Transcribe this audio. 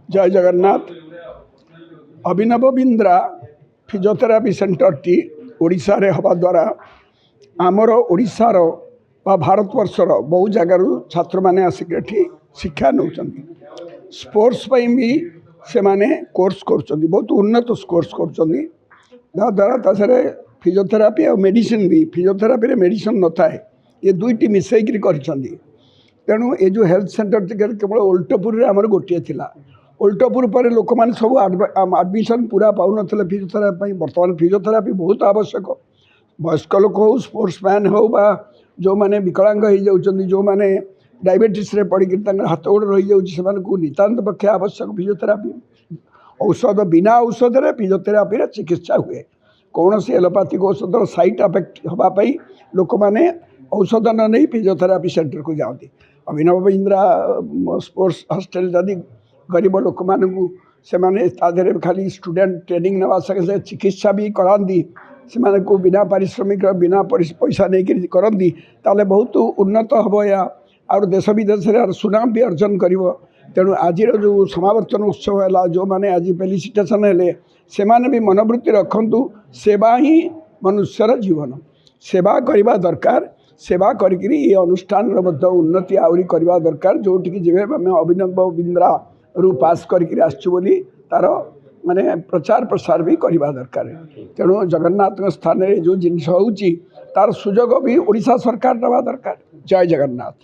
जय Jagannath. Abhinav Bindra physiotherapy centre टी ओडिशा रे हवा द्वारा आमर ओडिशार बा भारतवर्षर बहु जगार छात्र मैंने आसिक शिक्षा नौ स्पोर्ट्स भी से माने कोर्स कर बहुत उन्नत कोर्स कर फिजियोथेरापी और मेडिसिन भी फिजियोथेरापी मेडिसिन न थाए ये दुईटी मिसेक कर तेणु ये जो हेल्थ सेंटर केवल ओल्टपुर आमर गोटे थिला ओल्टपुर पर लोक मैंने सब आडमिशन पूरा पाऊन फिजियोथेरापी बर्तमान फिजियोथेरापी बहुत आवश्यक वयस्क लोक हो स्पोर्ट्स मैन हो बा जो मैंने विकलांग हो जाती जो मैंने डायबिटीज रे पड़ी हाथ गोड़ रही जाऊँ नितांत पक्षे आवश्यक फिजियोथेरापी औषध बिना औषध रे फिजियोथेरापी चिकित्सा हुए कौन सी एलोपैथिक औषधर साइड इफेक्ट हाँपाई लोक मैंने औषध न नहीं फिजियोथेरापी सेंटर को जाती अभिनव बिंद्रा स्पोर्ट्स हॉस्टल जदि गरीब लोक मानू से खाली स्टूडेंट ट्रेनिंग नवा सके चिकित्सा भी कराती से बिना पारिश्रमिक बिना पैसा नहीं करती ताले बहुत उन्नत हम या और देश विदेश में सुनाम भी अर्जन कर तेणु आज जो समावर्तन उत्सव है जो मैंने आज फेलिसिटेशन है से माने भी मनोवृत्ति रखु सेवा ही मनुष्यर जीवन सेवा करवा दरकार सेवा करी ये अनुष्ठान उन्नति आहरी करवा दरकार जोटिकी जब आम अभिनव बिंद्रा रू पास करके आसुली तार माने प्रचार प्रसार भी करवा दरकार तेणु जगन्नाथ स्थान जो जिनस हो तार सुजोग भी ओडिशा सरकार दवा दरकार। जय जगन्नाथ।